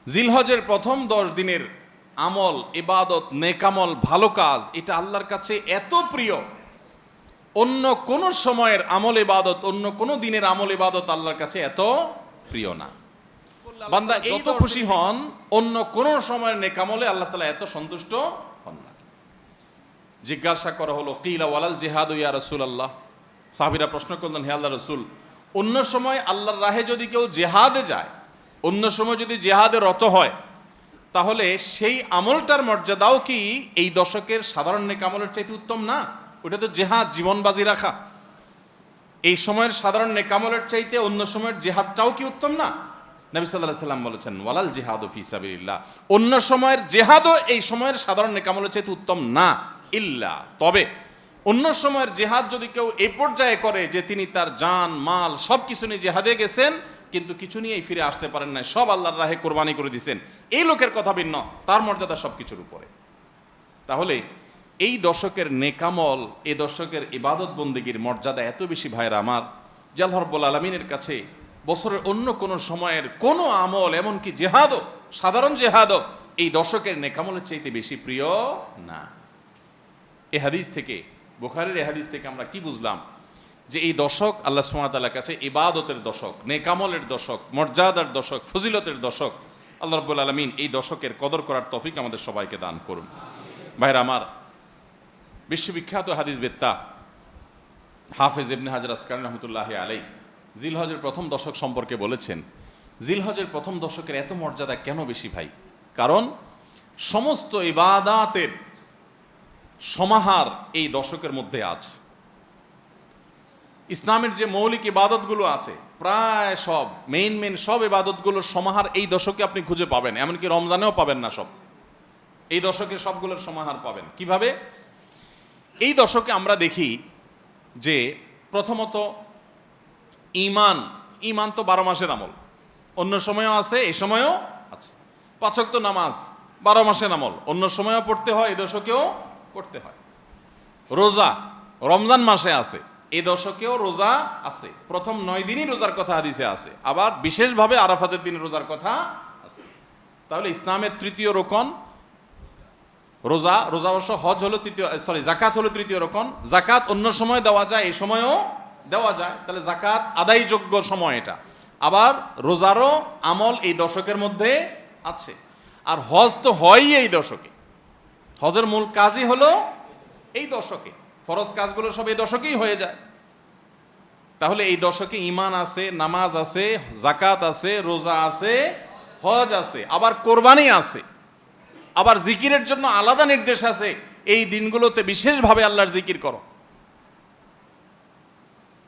জিলহজের প্রথম 10 দিনের আমল, ইবাদত, নেকামল, ভালো কাজ, এটা আল্লাহর কাছে এত প্রিয়, অন্য কোন সময়ের আমল ইবাদত, অন্য কোন দিনের আমল ইবাদত আল্লাহর কাছে এত প্রিয় না। বান্দা এই তো খুশি হন, অন্য কোন সময়ের নেকামলে আল্লাহ তাআলা এত সন্তুষ্ট হন না। জিজ্ঞাসা করা হলো, কিলা ওয়ালাল জিহাদ ইয়া রাসূলুল্লাহ, সাহাবীরা প্রশ্ন করলেন, হে আল্লাহর রাসূল, অন্য সময় আল্লাহর রাহে যদি কেউ জিহাদে যায়, অন্য সময় যদি জিহাদে রত হয়, তাহলে সেই আমলটার মর্যাদাও কি এই দশকের সাধারণ নেকামলের চাইতে উত্তম না? ওটা তো জিহাদ, জীবন বাজি রাখা। এই সময়ের সাধারণ নেকামলের চাইতে অন্য সময়ের জিহাদটাও কি উত্তম না? নবী সাল্লাল্লাহু আলাইহি সাল্লাম বলেছেন, ওয়ালাল জিহাদু ফি সাবিলিল্লাহ, অন্য সময়ের জিহাদও এই সময়ের সাধারণ নেকামলের চাইতে উত্তম না, ইল্লা, তবে অন্য সময়ের জিহাদ যদি কেউ এই পর্যায়ে করে যে তিনি তার জান মাল সব কিছু নিয়ে জিহাদে গেছেন, কিন্তু কিছু নিয়েই ফিরে আসতে পারেন না, সব আল্লাহর রাহে কোরবানি করে দিয়েছেন, এই লোকের কথা ভিন্ন, তার মর্যাদা সব কিছুর উপরে। তাহলে এই দশকের নেকামল, এই দশকের ইবাদত বন্দেগীর মর্যাদা এত বেশি, ভাইরা আমার, যে আল্লাহ রাব্বুল আলামিনের কাছে বছরের অন্য কোনো সময়ের কোনো আমল, এমনকি জেহাদও, সাধারণ জেহাদও এই দশকের নেকামলের চাইতে বেশি প্রিয় না। এ হাদিস থেকে, বুখারীর এই হাদিস থেকে আমরা কি বুঝলাম? যে এই দশক আল্লাহ সুবহানাহু ওয়া তাআলার কাছে ইবাদতের দশক, নেকামলের দশক, মর্যাদার দশক, ফজিলতের দশক। আল্লাহ রাব্বুল আলামিন এই দশকের কদর করার তৌফিক আমাদের সবাইকে দান করুন। ভাইরা আমার, বিশ্ববিখ্যাত হাদিসবেত্তা হাফেজ ইবনে হাজার আসকালানী রাহমাতুল্লাহি আলাইহি জিলহজের প্রথম দশক সম্পর্কে বলেছেন, জিলহজের প্রথম দশকের এত মর্যাদা কেন বেশি ভাই? কারণ সমস্ত ইবাদাতের সমাহার এই দশকের মধ্যে আছে। ইসলামের যে মৌলিক ইবাদতগুলো আছে, প্রায় সব মেইন সব ইবাদতগুলোর সমাহার এই দশকে আপনি খুঁজে পাবেন, এমনকি রমজানেও পাবেন না সব, এই দশকে সবগুলোর সমাহার পাবেন। কিভাবে? এই দশকে আমরা দেখি যে প্রথমত ইমান তো 12 মাসের আমল, অন্য সময়ও আছে, এই সময়ও আছে। 5 ওয়াক্ত নামাজ 12 মাসের আমল, অন্য সময়ও পড়তে হয়, এই দশকেও পড়তে হয়। রোজা রমজান মাসে আছে, এই দশকেও রোজা আছে, প্রথম 9 দিনই রোজার কথা হাদিসে আছে, আবার বিশেষভাবে আরাফাতের দিন রোজার কথা আছে। তাহলে ইসলামের তৃতীয় রোকন রোজা, রোজা অবশ্য হজ হলো তৃতীয়, জাকাত হলো তৃতীয় রোকন। জাকাত অন্য সময় দেওয়া যায়, এই সময়ও দেওয়া যায়, তাহলে জাকাত আদায়যোগ্য সময় এটা। আবার রোজারও আমল এই দশকের মধ্যে আছে। আর হজ তো হয়ই এই দশকে, হজের মূল কাজই হলো এই দশকে, ফরজ কাজগুলো সব এই দশকেই হয়ে যায়। তাহলে এই দশকে ঈমান আছে, নামাজ আছে, জাকাত আছে, রোজা আছে, হজ আছে, আবার কোরবানি আছে, আবার জিকিরের জন্য আলাদা নির্দেশ আছে, এই দিনগুলোতে বিশেষভাবে আল্লাহর জিকির করো।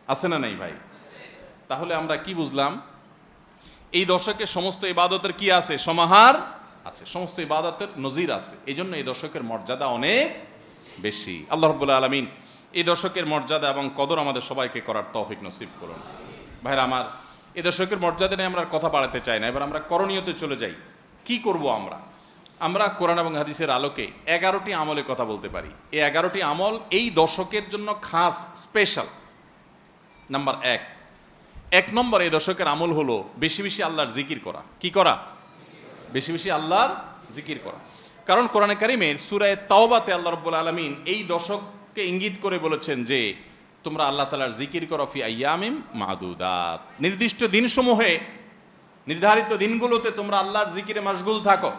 আছে না নাই ভাই? তাহলে আমরা কি বুঝলাম? এই দশকে সমস্ত ইবাদতের কি আছে? সমাহার আছে, সমস্ত ইবাদতের নজির আছে। এই জন্য এই দশকের মর্যাদা অনেক বেশি। আল্লাহ রাব্বুল আলামিন এই দশকের মর্যাদা এবং কদর আমাদের সবাইকে করার তৌফিক নসিব করুন। ভাইরা আমার, এই দশকের মর্যাদা নিয়ে আমরা কথা বাড়াতে চাই না, এবার আমরা করণীয়তে চলে যাই। কি করব আমরা? আমরা কোরআন এবং হাদিসের আলোকে 11টি আমলের কথা বলতে পারি। এই 11টি আমল এই দশকের জন্য খাস, স্পেশাল। নাম্বার 1 নম্বর এই দশকের আমল হলো বেশি বেশি আল্লাহর জিকির করা। কি করা? বেশি বেশি আল্লাহর জিকির করা। কারণ কোরআনে কারিমের সূরা তাওবাতে আল্লাহ রাব্বুল আলামিন এই দশককে ইঙ্গিত করে বলেছেন যে তোমরা আল্লাহ তাআলার জিকির করো ফি আইয়ামিম মাদুদাত, নির্দিষ্ট দিনসমূহে, নির্ধারিত দিনগুলোতে তোমরা আল্লাহর জিকিরে মাশগুল থাকো।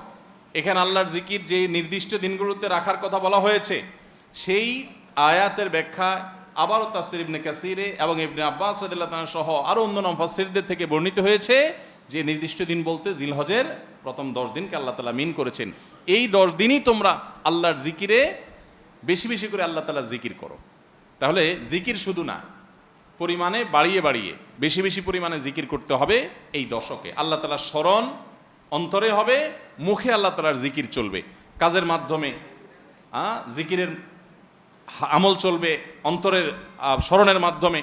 এখানে আল্লাহর জিকির যে নির্দিষ্ট দিনগুলোতে রাখার কথা বলা হয়েছে, সেই আয়াতের ব্যাখ্যা আবারও তাফসীর ইবনে কাসিরে এবং ইবনে আব্বাস রাদিয়াল্লাহু তাআলা সহ আরও অন্যান্য মুফাসসিরদের থেকে বর্ণিত হয়েছে যে নির্দিষ্ট দিন বলতে জিলহজের প্রথম 10 দিনকে আল্লাহ তাআলা মিন করেছেন। এই 10 দিনই তোমরা আল্লাহর জিকিরে বেশি বেশি করে আল্লাহ তাআলার জিকির করো। তাহলে জিকির শুধু না, পরিমাণে বাড়িয়ে বাড়িয়ে বেশি বেশি পরিমাণে জিকির করতে হবে এই দশকে। আল্লাহ তাআলার স্মরণ অন্তরে হবে, মুখে আল্লাহ তাআলার জিকির চলবে, কাজের মাধ্যমে জিকিরের আমল চলবে, অন্তরের স্মরণের মাধ্যমে,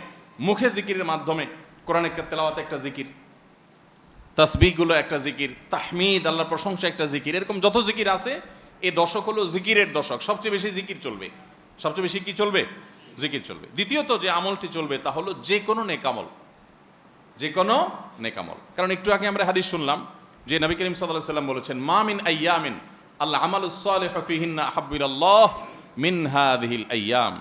মুখে জিকিরের মাধ্যমে। কোরআনের তেলাওয়াত একটা জিকির, তাসবিহগুলো একটা জিকির, তাহমিদ আল্লাহর প্রশংসা একটা জিকির, এরকম যত জিকির আছে এই দশক হলো জিকিরের দশক। সবচেয়ে বেশি জিকির চলবে, সবচেয়ে বেশি কি চলবে? জিকির চলবে। দ্বিতীয়ত যে আমলটি চলবে তা হলো যে কোনো নেকামল, যে কোনো নেকামল। কারণ একটু আগে আমরা হাদিস শুনলাম, যে নবী করিম সাল্লাল্লাহু আলাইহি ওয়াসাল্লাম বলেছেন, মা মিন আইয়ামিন আল আমালুস সালিহু ফিহিন্না আহাব্বু ইলাল্লাহ মিন হাযিহিল আইয়াম।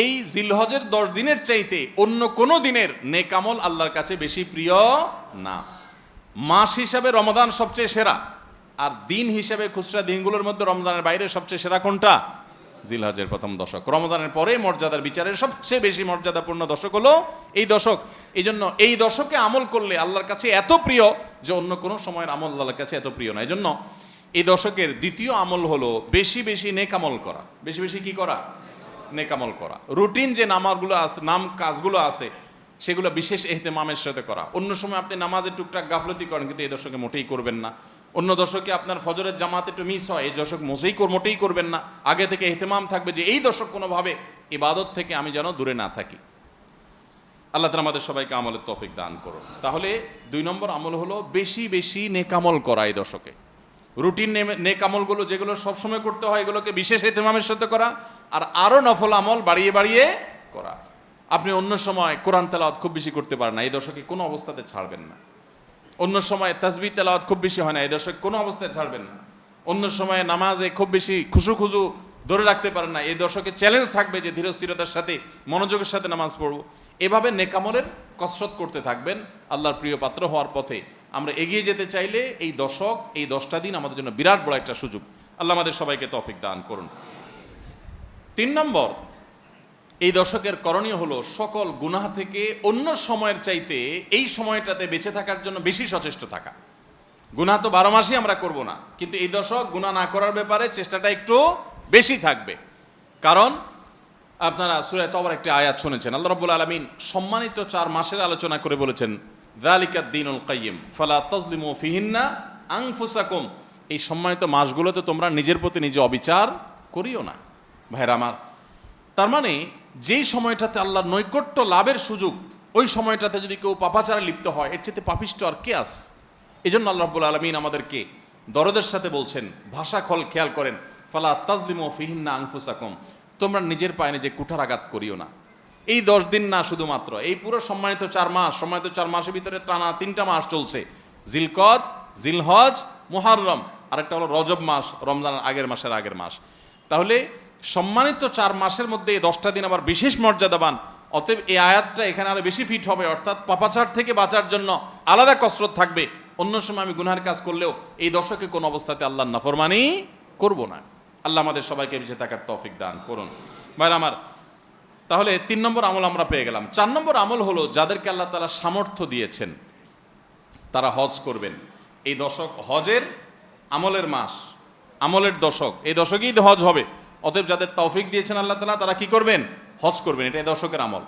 এই জিলহজের 10 দিনের চাইতে অন্য কোন দিনের নেক আমল আল্লাহর কাছে বেশি প্রিয় না। মাস হিসাবে রমাদান সবচেয়ে সেরা, আর দিন হিসাবে খুচরা দিনগুলোর মধ্যে রমজানের বাইরে সবচেয়ে সেরা কোনটা? জিলহজের প্রথম দশক। রমজানের পরে মর্যাদার বিচারে সবচেয়ে বেশি মর্যাদাপূর্ণ দশক হলো এই দশক। এই জন্য এই দশকে আমল করলে আল্লাহর কাছে এত প্রিয় যে অন্য কোনো সময়ের আমল আল্লাহর কাছে এত প্রিয় না। এই জন্য এই দশকের দ্বিতীয় আমল হলো বেশি বেশি নেক আমল করা। বেশি বেশি কি করা? নেক আমল করা। রুটিন যে নামাজগুলো আছে, কাজগুলো আছে, সেগুলো বিশেষ ইহতেমামের সাথে করা। অন্য সময় আপনি নামাজের টুকটাক গাফলতি করেন, কিন্তু এই দশকে মোটেই করবেন না। অন্য দশকে আপনার ফজরের জামাতে একটু মিস হয়, এই দশক মোটেই করবেন না। আগে থেকে ইহতেমাম থাকবে যে এই দশক কোনোভাবে ইবাদত থেকে আমি যেন দূরে না থাকি। আল্লাহ তাআলা আমাদের সবাইকে আমলের তৌফিক দান করুন। তাহলে 2 নম্বর আমল হলো বেশি বেশি নেক আমল করা এই দশকে। রুটিন নেক আমলগুলো যেগুলো সবসময় করতে হয় এগুলোকে বিশেষ ইহতেমামের সাথে করা, আর আরও নফল আমল বাড়িয়ে বাড়িয়ে করা। আপনি অন্য সময় কোরআন তেলাওয়াত খুব বেশি করতে পারেন না, এই দশকে কোনো অবস্থাতে ছাড়বেন না। অন্য সময় তাসবিহ তেলাওয়াত খুব বেশি হয় না, এই দশকে কোনো অবস্থায় ছাড়বেন না। অন্য সময় নামাজে খুব বেশি খুশু ধরে রাখতে পারেন না, এই দশকে চ্যালেঞ্জ থাকবে যে ধীরস্থিরতার সাথে মনোযোগের সাথে নামাজ পড়ব। এভাবে নেকামলের কসরত করতে থাকবেন আল্লাহর প্রিয় পাত্র হওয়ার পথে। আমরা এগিয়ে যেতে চাইলে এই দশক, এই 10টা দিন আমাদের জন্য বিরাট বড় একটা সুযোগ। আল্লাহ আমাদের সবাইকে তৌফিক দান করুন। 3 নম্বর, এই দশকের করণীয় হলো সকল গুনাহ থেকে অন্য সময়ের চাইতে এই সময়টাতে বেঁচে থাকার জন্য বেশি সচেষ্ট থাকা। গুনাহ তো 12 মাসই আমরা করব না, কিন্তু এই দশক গুনাহ না করার ব্যাপারে চেষ্টাটা একটু বেশি থাকবে। কারণ আপনারা সূরা তওবার একটি আয়াত শুনেছেন, আল্লাহ রাব্বুল আলামিন সম্মানিত 4 মাসের আলোচনা করে বলেছেন, যালিকাদ দীনুল কাইয়্যিম ফালা তাজলিমু ফিহিন্না আনফুসাকুম। এই সম্মানিত মাসগুলোতে তোমরা নিজের প্রতি নিজে অবিচার করিও না। ভাইরা আমার, তার মানে যেই সময়টাতে আল্লাহর নৈকট্য লাভের সুযোগ, ওই সময়টাতে যদি কেউ পাপাচারে লিপ্ত হয়, এর চেয়ে পাপিষ্ট আর কে আছে? এই জন্য আল্লাহ রাব্বুল আলামিন আমাদেরকে দরদের সাথে বলছেন, ভাষা খেয়াল করেন, ফালা তাজলিমু ফিহিন্না আনফুসাকুম, তোমরা নিজের পায়ে নিজে কুঠারাঘাত করিও না। এই 10 দিন না, শুধুমাত্র এই পুরো সম্মানিত 4 মাস, সম্মানিত 4 মাসের ভিতরে টানা 3টা মাস চলছে, জিলকদ, জিলহজ, মুহররম, আরেকটা হলো রজব মাস, রমজানের আগের মাস। তাহলে সম্মানিত 4 মাসের মধ্যে এই 10টা দিন আবার বিশেষ মর্যাদাবান। অতএব এই আয়াতটা এখানে আরো বেশি ফিট হবে, অর্থাৎ পাপাচার থেকে বাঁচার জন্য আলাদা কসরত থাকবে। অন্য সময় আমি গুনাহের কাজ করলেও এই দশকে কোনো অবস্থাতে আল্লাহর নাফরমানি করব না। আল্লাহ আমাদের সবাইকে বেঁচে থাকার তৌফিক দান করুন। ভাইরা আমার, তাহলে 3 নম্বর আমল আমরা পেয়ে গেলাম। 4 নম্বর আমল হলো যাদেরকে আল্লাহ তাআলা সামর্থ্য দিয়েছেন তারা হজ করবেন। এই দশক হজের আমলের মাস, আমলের দশক, এই দশকেই হজ হবে। অতএব যাদের তৌফিক দিয়েছেন আল্লাহ তাআলা, তারা কি করবেন? হজ করবেন। এটা এই দশকের আমল।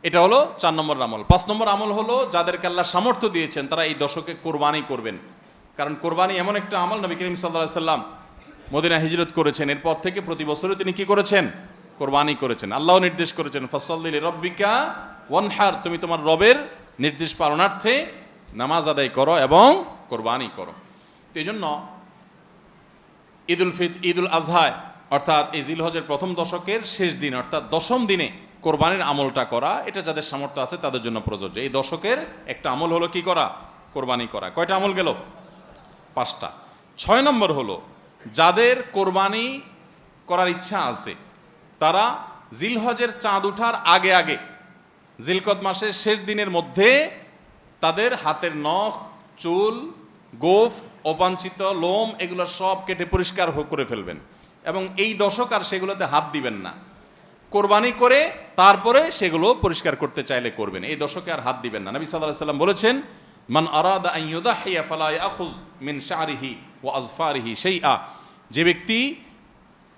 এটা হলো 4 নম্বর আমল। 5 নম্বর আমল হলো যাদেরকে আল্লাহ সামর্থ্য দিয়েছেন তারা এই দশকে কোরবানি করবেন। কারণ কোরবানি এমন একটা আমল, নবী করিম সাল্লাল্লাহু আলাইহি সাল্লাম মদিনা হিজরত করেছেন, এরপর থেকে প্রতি বছরই তিনি কি করেছেন? কোরবানি করেছেন। আল্লাহ নির্দেশ করেছেন, ফাসাল্লি লিরাব্বিকা ওয়ানহার, তুমি তোমার রবের নির্দেশ পালনার্থে নামাজ আদায় করো এবং কোরবানি করো। তো এই জন্য ঈদুল আজহায়, অর্থাৎ এই জিলহজের প্রথম দশকের শেষ দিন, অর্থাৎ 10ম দিনে কোরবানির আমলটা করা, এটা যাদের সামর্থ্য আছে তাদের জন্য প্রযোজ্য। এই দশকের একটা আমল হলো কি করা? কোরবানি করা। কয়টা আমল গেল? 5টা। 6 নম্বর হলো যাদের কোরবানি করার ইচ্ছা আছে তারা জিলহজের চাঁদ ওঠার আগে জিলকদ মাসের শেষ দিনের মধ্যে তাদের হাতের নখ, চুল, গোফ, অবাঞ্ছিত লোম এগুলো সব কেটে পরিষ্কার করে ফেলবেন এবং এই দশক আর সেগুলোতে হাত দিবেন না। কোরবানি করে তারপরে সেগুলো পরিষ্কার করতে চাইলে করবেন, এই দশকে আর হাত দিবেন না। নবী সাল্লাল্লাহু আলাইহি ওয়াসাল্লাম বলেছেন, মান আরাদা আন ইউদাহিয়া ফালা ইয়াখুয মিন শা'রিহি ওয়া আযফারিহি শাইআ, যে ব্যক্তি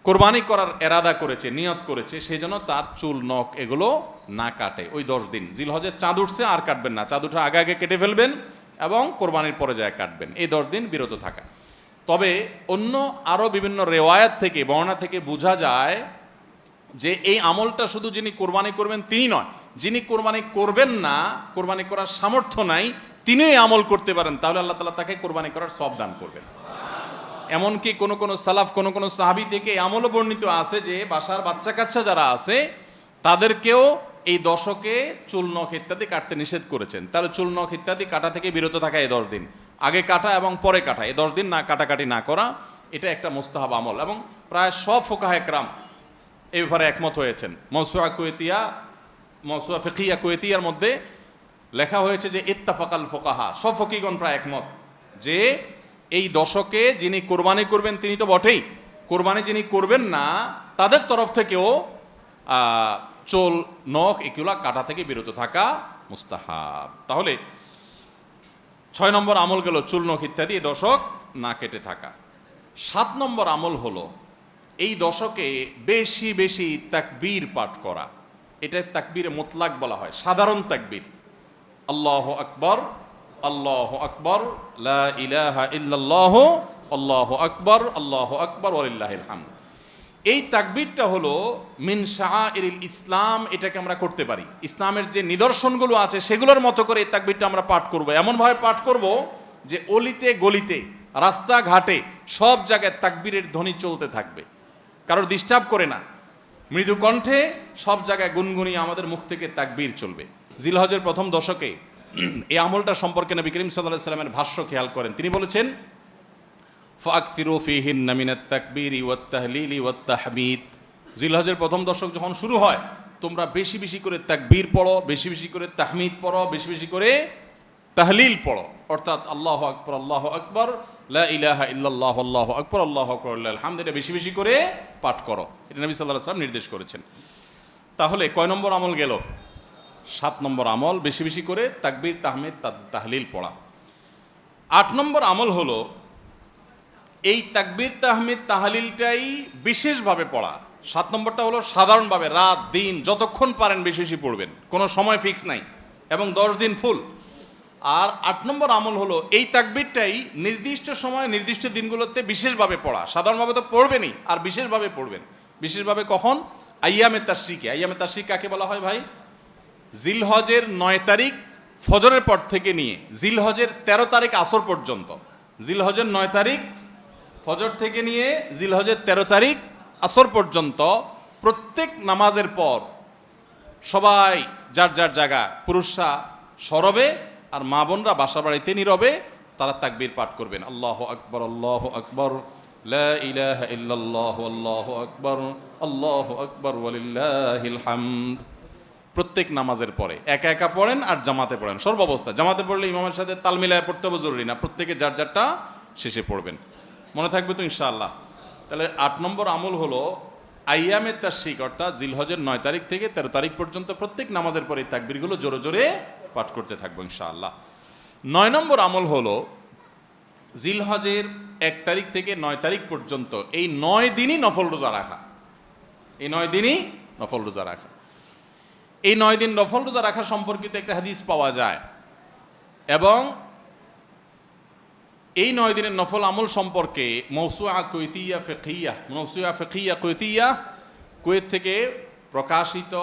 কোরবানি করার এরাদা করেছে, নিয়ত করেছে, সেই জন্য তার চুল, নখ এগুলো না কাটে ওই 10 দিন। জিলহজের চাঁদ উঠছে আর কাটবেন না, চাঁদ উঠার আগে কেটে ফেলবেন এবং কোরবানির পরে যায় কাটবেন, এই 10 দিন বিরত থাকা। তবে অন্য আরও বিভিন্ন রেওয়ায়াত থেকে, বর্ণনা থেকে বোঝা যায় যে এই আমলটা শুধু যিনি কোরবানি করবেন তিনি নয়, যিনি কোরবানি করবেন না, কোরবানি করার সামর্থ্য নাই, তিনিও এই আমল করতে পারেন, তাহলে আল্লাহ তাআলা তাকে কোরবানি করার সওয়াব দান করবেন। এমনকি কোনো সালাফ, কোনো সাহাবী থেকে এই আমলও বর্ণিত আছে যে বাসার বাচ্চা কাচ্চা যারা আছে তাদেরকেও এই দশকে চুল, নখ ইত্যাদি কাটতে নিষেধ করেছেন। তাহলে চুল, নখ ইত্যাদি কাটা থেকে বিরত থাকা এই 10 দিন। আগে কাটা এবং পরে কাটা, এই 10 দিন না কাটাকাটি না করা, এটা একটা মুস্তাহাব আমল। এবং প্রায় সব ফুকাহা একরাম এই ব্যাপারে একমত হয়েছেন। মওসুআ ফিকহিয়া কুয়েতিয়ার মধ্যে লেখা হয়েছে যে ইত্তাফাকাল ফুকাহা, সব ফকিহগণ প্রায় একমত যে এই দশকে যিনি কোরবানি করবেন তিনি তো বটেই, কোরবানি যিনি করবেন না তাদের তরফ থেকেও চুল নখ এগুলা কাটা থেকে বিরত থাকা মুস্তাহাব। তাহলে 6 নম্বর আমল গেল চুল নখ ইত্যাদি এই দশক না কেটে থাকা। 7 নম্বর আমল হলো এই দশকে বেশি বেশি তাকবীর পাঠ করা। এটা তাকবীরে মুতলাক বলা হয়, সাধারণ তাকবীর। আল্লাহু আকবার, আল্লাহু আকবার, লা ইলাহা ইল্লাল্লাহু, আল্লাহু আকবার, আল্লাহু আকবার, ওয়ালিল্লাহিল হামদ। এই তাকবীরটা হলো মিন শাআইরিল ইসলাম, এটাকে আমরা করতে পারি। ইসলামের যে নিদর্শনগুলো আছে সেগুলোর মতো করে এই তাকবীরটা আমরা পাঠ করব। এমনভাবে পাঠ করব যে অলিতে গলিতে রাস্তাঘাটে সব জায়গায় তাকবীরের ধ্বনি চলতে থাকবে, কারোর ডিস্টার্ব করে না, মৃদু কণ্ঠে সব জায়গায় গুনগুনিয়ে আমাদের মুখ থেকে তাকবীর চলবে। জিলহজের প্রথম দশকে এই আমলটা সম্পর্কে নবী করিম সাল্লাল্লাহু আলাইহি ওয়াসাল্লামের ভাষ্য খেয়াল করেন। তিনি বলেছেন ফাকসিরু ফীহিন্না মিনাত তাকবীরি ওয়াত তাহলিলি ওয়াত তাহমিদ। জিলহজের প্রথম দশক যখন শুরু হয় তোমরা বেশি বেশি করে তাকবীর পড়ো, বেশি বেশি করে তাহমিদ পড়ো, বেশি বেশি করে তাহলিল পড়ো, অর্থাৎ আল্লাহু আকবার, আল্লাহু আকবার, লা ইলাহা ইল্লাল্লাহু, আল্লাহু আকবার, আল্লাহু আকবার, লিল্লাহিল হামদ, এটা বেশি বেশি করে পাঠ করো। এটা নবী সাল্লাল্লাহু আলাইহি ওয়াসাল্লাম নির্দেশ করেছেন। তাহলে কয় নম্বর আমল গেল? 7 নম্বর আমল বেশি বেশি করে তাকবীর তাহমিদ তাহলিল পড়া। 8 নম্বর আমল হলো এই তাকবীর তাহমিদ তাহলিলটাই বিশেষভাবে পড়া। 7 নম্বরটা হলো সাধারণভাবে রাত দিন যতক্ষণ পারেন বেশি বেশি পড়বেন, কোনো সময় ফিক্স নাই, এবং 10 দিন ফুল। আর 8 নম্বর আমল হলো এই তাকবীরটাই নির্দিষ্ট সময় নির্দিষ্ট দিনগুলোতে বিশেষভাবে পড়া। সাধারণভাবে তো পড়বেনই, আর বিশেষভাবে পড়বেন। বিশেষভাবে কখন? আইয়ামে তাশরিকে। আইয়ামে তাশরিক কাকে বলা হয় ভাই? জিলহজের 9 তারিখ ফজরের পর থেকে নিয়ে জিলহজের 13 তারিখ আসর পর্যন্ত, জিলহজের 9 তারিখ ফজর থেকে নিয়ে জিলহজের 13 তারিখ আসর পর্যন্ত প্রত্যেক নামাজের পর সবাই যার যার জায়গা, পুরুষরা সরবে আর মা বোনরা বাসা বাড়িতে নীরবে তারা তাকবীর পাঠ করবেন। আল্লাহু আকবার, আল্লাহু আকবার, লা ইলাহা ইল্লাল্লাহু, আল্লাহু আকবার, আল্লাহু আকবার, ওয়ালিল্লাহিল হামদ। প্রত্যেক নামাজের পরে একা একা পড়েন আর জামাতে পড়েন, সর্বাবস্থা। জামাতে পড়লে ইমামের সাথে তাল মিলায় পড়তে হবে জরুরি না, প্রত্যেকে যার যারটা শেষে পড়বেন। মনে থাকবে তো ইনশাআল্লাহ? তাহলে 8 নম্বর আমল হলো আইয়ামে তাশরিক, অর্থাৎ জিলহজের 9 তারিখ থেকে 13 তারিখ পর্যন্ত প্রত্যেক নামাজের পরে তাকবীরগুলো জোরে জোরে পাঠ করতে থাকবো ইনশাআল্লাহ। 9 নম্বর আমল হলো জিলহজের 1 তারিখ থেকে 9 তারিখ পর্যন্ত এই 9 দিনই নফল রোজা রাখা। এই 9 দিনই নফল রোজা রাখা। এই 9 দিন নফল রোজা রাখা সম্পর্কিত একটা হাদিস পাওয়া যায়, এবং এই 9 দিনের নফল আমল সম্পর্কে মওসুআ ফিকহিয়া কুয়েতিয়া, কুয়েত থেকে প্রকাশিত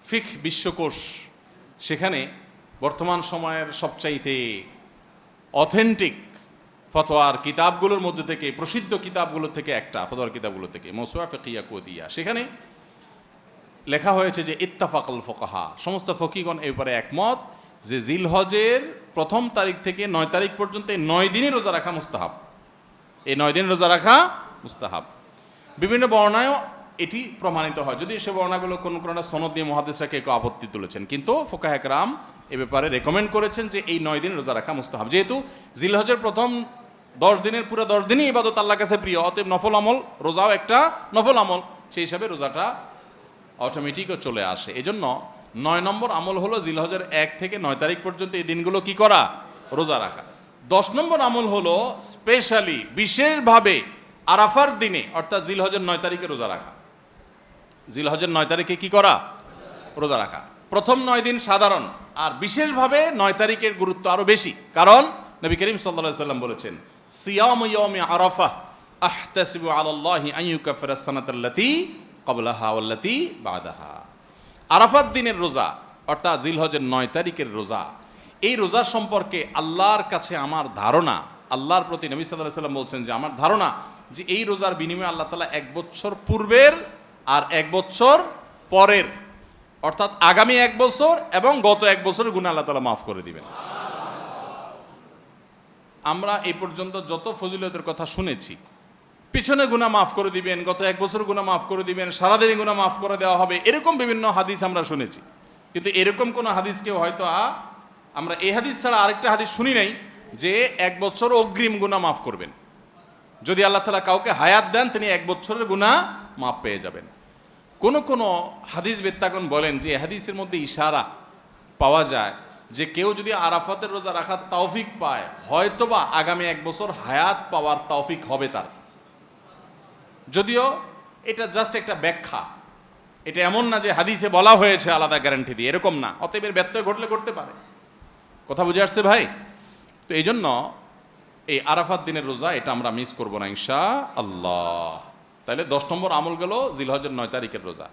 ফিকহ বিশ্বকোষ, সেখানে বর্তমান সময়ের সবচাইতে অথেন্টিক ফতোয়ার কিতাবগুলোর মধ্যে থেকে, প্রসিদ্ধ কিতাবগুলো থেকে একটা, ফতোয়ার কিতাবগুলো থেকে মওসুআ ফিকহিয়া কুয়েতিয়া, সেখানে লেখা হয়েছে যে ইত্তাফাকাল ফুকাহা, সমস্ত ফকিহগণ এই ব্যাপারে একমত যে জিলহজের প্রথম তারিখ থেকে 9 তারিখ পর্যন্ত এই 9 দিনই রোজা রাখা মুস্তাহাব। এই 9 দিন রোজা রাখা মুস্তাহাব। বিভিন্ন বর্ণায়ও এটি প্রমাণিত হয়, যদি সে বর্ণাগুলো কোনো সনদ দিয়ে মুহাদ্দিসরা কেউ আপত্তি তুলেছেন, কিন্তু ফুকাহা একরাম এ ব্যাপারে রেকমেন্ড করেছেন যে এই 9 দিন রোজা রাখা মুস্তাহাব। যেহেতু জিলহজের প্রথম 10 দিনের পুরো 10 দিনই ইবাদত আল্লাহর কাছে প্রিয়, অতএব নফল আমল, রোজাও একটা নফল আমল, সেই হিসাবে রোজাটা অটোমেটিকও চলে আসে। এজন্য 9 নম্বর আমল হলো জিলহজের 1 থেকে 9 তারিখ পর্যন্ত এই দিনগুলো কি করা? রোজা রাখা। 10 নম্বর আমল হলো স্পেশালি বিশেষভাবে আরাফার দিনে, অর্থাৎ জিলহজের 9 তারিখে রোজা রাখা। জিলহজের 9 তারিখে কি করা? রোজা রাখা। প্রথম 9 দিন সাধারণ, আর বিশেষভাবে 9 তারিখের গুরুত্ব আরো বেশি, কারণ নবী করিম সাল্লাল্লাহু আলাইহি ওয়াসাল্লাম বলেছেন সিয়ামু ইয়াউমি আরাফা আহতাসিবু আলাল্লাহি আন ইউকাফিরা সানাতাল্লাতী ক্বাবলাহা ওয়াল্লাতী বাদাহা। আরাফাত দিনের রোজা, অর্থাৎ জিলহজের 9 তারিখের রোজা, এই রোজা সম্পর্কে আল্লাহর কাছে আমার ধারণা, আল্লাহর প্রতি নবী সাল্লাল্লাহু আলাইহি ওয়াসাল্লাম বলছেন যে আমার ধারণা যে এই রোজার বিনিময়ে আল্লাহ তাআলা 1 বছর পূর্বের আর 1 বছর পরের, অর্থাৎ আগামী 1 বছর এবং গত 1 বছরের গুনাহ আল্লাহ তাআলা মাফ করে দিবেন। আমরা এই পর্যন্ত যত ফজিলতের কথা শুনেছি, পিছনে গুনাহ মাফ করে দিবেন, গত 1 বছর গুনাহ মাফ করে দিবেন, সারাদিনে গুনাহ মাফ করে দেওয়া হবে, এরকম বিভিন্ন হাদিস আমরা শুনেছি। কিন্তু এরকম কোনো হাদিস কেউ হয়তো আমরা এই হাদিস ছাড়া আরেকটা হাদিস শুনি নাই যে 1 বছর অগ্রিম গুনাহ মাফ করবেন। যদি আল্লাহ তাআলা কাউকে হায়াত দেন, তিনি 1 বছরের গুনাহ মাফ পেয়ে যাবেন। কোন হাদিস বেত্তাগণ বলেন যে হাদিসের মধ্যে ইশারা পাওয়া যায় যে কেউ যদি আরাফাতের রোজা রাখার তৌফিক পায়, হয়তোবা আগামী 1 বছর হায়াত পাওয়ার তৌফিক হবে তার। যদিও এটা জাস্ট একটা ব্যাখ্যা, এটা এমন না যে হাদিসে বলা হয়েছে আলাদা গ্যারান্টি দিয়ে, এরকম না। অতএব এর ব্যত্যয় ঘটলে করতে পারে। কথা বুঝে আসছে ভাই? তো এই জন্য এই আরাফাত দিনের রোজা এটা আমরা মিস করবো না ইনশাআল্লাহ। তাহলে 10 নম্বর আমল গেল জিলহজের 9 তারিখের রোজা।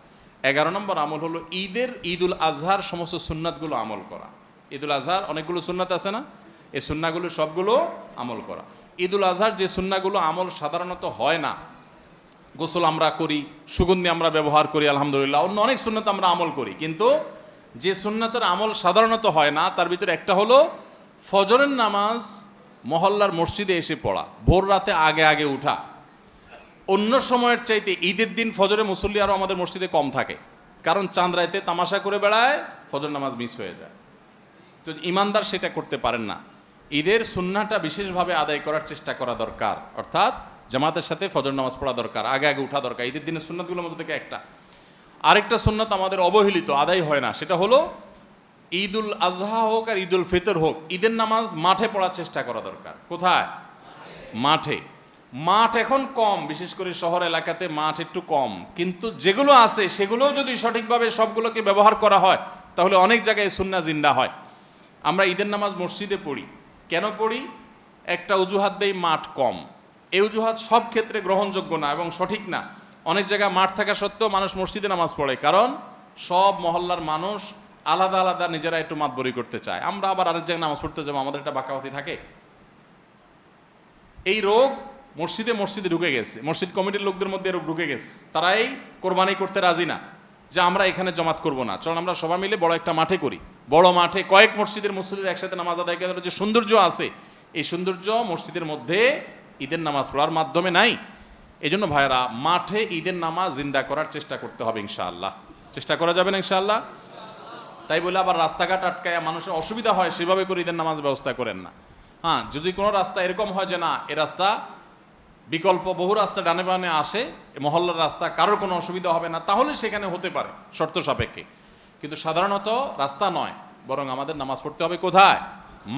11 নম্বর আমল হলো ঈদুল আজহার সমস্ত সুন্নাতগুলো আমল করা। ঈদুল আজহার অনেকগুলো সুন্নাত আছে না, এই সুন্নাগুলো সবগুলো আমল করা। ঈদুল আজহার যে সুন্নাগুলো আমল সাধারণত হয় না, গোসল আমরা করি, সুগন্ধি আমরা ব্যবহার করি, আলহামদুলিল্লাহ, অন্য অনেক সুন্নাত আমরা আমল করি, কিন্তু যে সুন্নাতের আমল সাধারণত হয় না তার ভিতরে একটা হলো ফজরের নামাজ মহল্লার মসজিদে এসে পড়া, ভোর রাতে আগে আগে উঠা। অন্য সময়ের চাইতে ঈদের দিন ফজরে মুসল্লি আরও আমাদের মসজিদে কম থাকে, কারণ চাঁদ রাতে তামাশা করে বেড়ায়, ফজর নামাজ মিস হয়ে যায়। তো ইমানদার সেটা করতে পারেন না। ঈদের সুন্নাহটা বিশেষভাবে আদায় করার চেষ্টা করা দরকার, অর্থাৎ জামাতের সাথে ফজর নামাজ পড়া দরকার, আগে আগে উঠা দরকার। ঈদের দিনের সুন্নাতগুলোর মধ্যে থেকে একটা। আরেকটা সুন্নাত আমাদের অবহেলিত, আদায় হয় না, সেটা হলো ঈদুল আজহা হোক আর ঈদুল ফিতর হোক, ঈদের নামাজ মাঠে পড়ার চেষ্টা করা দরকার। কোথায়? মাঠে। মাঠ এখন কম, বিশেষ করে শহর এলাকাতে মাঠ একটু কম, কিন্তু যেগুলো আছে সেগুলোও যদি সঠিকভাবে সবগুলোকে ব্যবহার করা হয় তাহলে অনেক জায়গায় সুন্নাহ জিন্দা হয়। আমরা ঈদের নামাজ মসজিদে পড়ি, কেন পড়ি? একটা অজুহাত দেই, মাঠ কম। এই অজুহাত সব ক্ষেত্রে গ্রহণযোগ্য না এবং সঠিক না। অনেক জায়গায় মাঠ থাকা সত্ত্বেও মানুষ মসজিদে নামাজ পড়ে, কারণ সব মহল্লার মানুষ আলাদা আলাদা নিজেরা একটু মাতবরি করতে চায়। আমরা আবার আরেক জায়গায় নামাজ পড়তে যাবো, আমাদের একটা বাঁকাওয়াতি থাকে। এই রোগ মসজিদে ঢুকে গেছে, মসজিদ কমিটির লোকদের মধ্যে রোগ ঢুকে গেছে। তারাই কোরবানি করতে রাজি না, যে আমরা এখানে জমাত করব না, চল আমরা সবাই মিলে বড় একটা মাঠে করি। বড় মাঠে কয়েক মসজিদের মুসল্লিরা একসাথে নামাজ আদায় করার যে সৌন্দর্য আছে, এই সৌন্দর্য মসজিদের মধ্যে ঈদের নামাজ পড়ার মাধ্যমে নাই। এই জন্য ভাইরা, মাঠে ঈদের নামাজ জিন্দা করার চেষ্টা করতে হবে ইনশাআল্লাহ। চেষ্টা করা যাবে না ইনশাআল্লাহ? তাই বলে আবার রাস্তাঘাট আটকায় মানুষের অসুবিধা হয় সেভাবে করে ঈদের নামাজ ব্যবস্থা করেন না। হ্যাঁ, যদি কোনো রাস্তা এরকম হয় যে না, এ রাস্তা বিকল্প বহু রাস্তা ডানে বামে আসে, মহল্লার রাস্তা, কারোর কোনো অসুবিধা হবে না, তাহলে সেখানে হতে পারে শর্ত সাপেক্ষে। কিন্তু সাধারণত রাস্তা নয়, বরং আমাদের নামাজ পড়তে হবে কোথায়?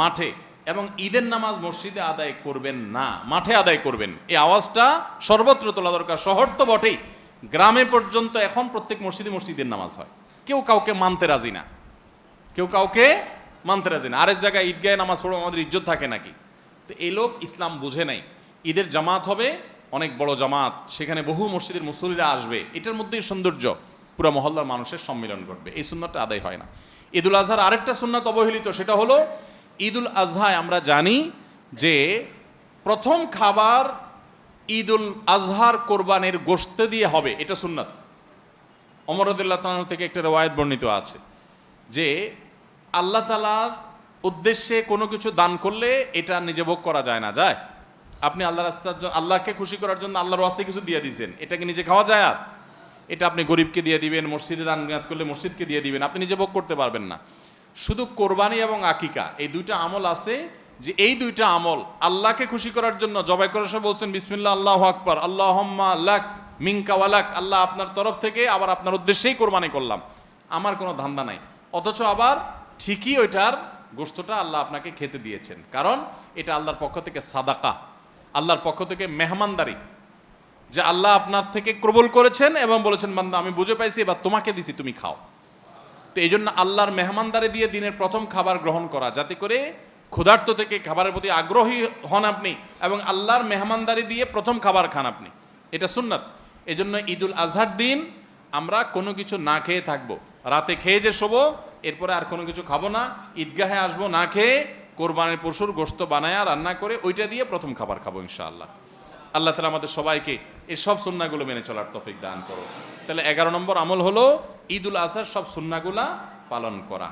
মাঠে। এবং ঈদের নামাজ মসজিদে আদায় করবেন না, মাঠে আদায় করবেন। এই আওয়াজটা সর্বত্র তোলা দরকার। শহর তো বটেই, গ্রামে পর্যন্ত এখন প্রত্যেক মসজিদের নামাজ হয়। কেউ কাউকে মানতে রাজি না, কেউ কাউকে মানতে রাজি না। আরেক জায়গায় ঈদগাহে নামাজ পড়বো, আমাদের ইজ্জত থাকে নাকি? তো এই লোক ইসলাম বুঝে নাই। ঈদের জামাত হবে, অনেক বড় জামাত, সেখানে বহু মসজিদের মুসল্লিরা আসবে, এটার মধ্যেই সৌন্দর্য, পুরো মহল্লার মানুষের সম্মিলন ঘটবে। এই সুন্নাতটা আদায় হয় না। ঈদুল আজহার আরেকটা সুন্নাত অবহেলিত, সেটা হলো ঈদুল আজহায় আমরা জানি যে প্রথম খাবার ঈদুল আজহার কোরবানির গোশত দিয়ে হবে, এটা সুন্নাত। ওমর রাদিয়াল্লাহু তাআলা থেকে একটা রওয়ায়াত বর্ণিত আছে যে আল্লাহ তাআলার উদ্দেশ্যে কোনো কিছু দান করলে এটা নিজে ভোগ করা যায় না। যায়? আপনি আল্লাহর রাস্তার জন্য, আল্লাহকে খুশি করার জন্য আল্লাহর রাস্তায় কিছু দিয়ে দিয়েছেন, এটাকে নিজে খাওয়া যায়? আর এটা আপনি গরিবকে দিয়ে দিবেন, মসজিদে দান করলে মসজিদকে দিয়ে দিবেন, আপনি নিজে ভোগ করতে পারবেন না। শুধু কোরবানি এবং আকিকা, এই দুইটা আমল আছে যে এই দুইটা আমল আল্লাহকে খুশি করার জন্য জবাই করার সময় বলছেন বিসমিল্লাহ আল্লাহু আকবার, আল্লাহুম্মা লাক মিনকা ওয়ালাক, আল্লাহ আপনার তরফ থেকে আবার আপনার উদ্দেশ্যেই কোরবানি করলাম, আমার কোনো ধান্দা নাই। অথচ আবার ঠিকই ওইটার গোশতটা আল্লাহ আপনাকে খেতে দিয়েছেন, কারণ এটা আল্লাহর পক্ষ থেকে সাদাকা, আল্লাহর পক্ষ থেকে মেহমানদারি, যে আল্লাহ আপনার থেকে কবুল করেছেন এবং বলেছেন বান্দা আমি বুঝে পাইছি, এবার তোমাকে দিছি, তুমি খাও। তো এই জন্য আল্লাহর মেহমানদারি দিয়ে দিনের প্রথম খাবার গ্রহণ করা, যাতে করে ক্ষুধার্ত থেকে খাবারের প্রতি আগ্রহী হন আপনি, এবং আল্লাহর মেহমানদারি দিয়ে প্রথম খাবার খান আপনি, এটা সুন্নাত। এই জন্য ঈদুল আজহার দিন আমরা কোনো কিছু না খেয়ে থাকবো, রাতে খেয়ে যে শোবো, এরপরে আর কোনো কিছু খাবো না, ঈদগাহে আসবো না খেয়ে, কোরবানির পশুর গোশত বানায়া রান্না করে ওইটা দিয়ে প্রথম খাবার খাবো ইনশাআল্লাহ। আল্লাহ তাআলা আমাদের সবাইকে এই সব সুন্নাহগুলো মেনে চলার তৌফিক দান করো। তাহলে 11 নম্বর আমল হলো ঈদুল আজহার সব সুন্নাহগুলা পালন করা।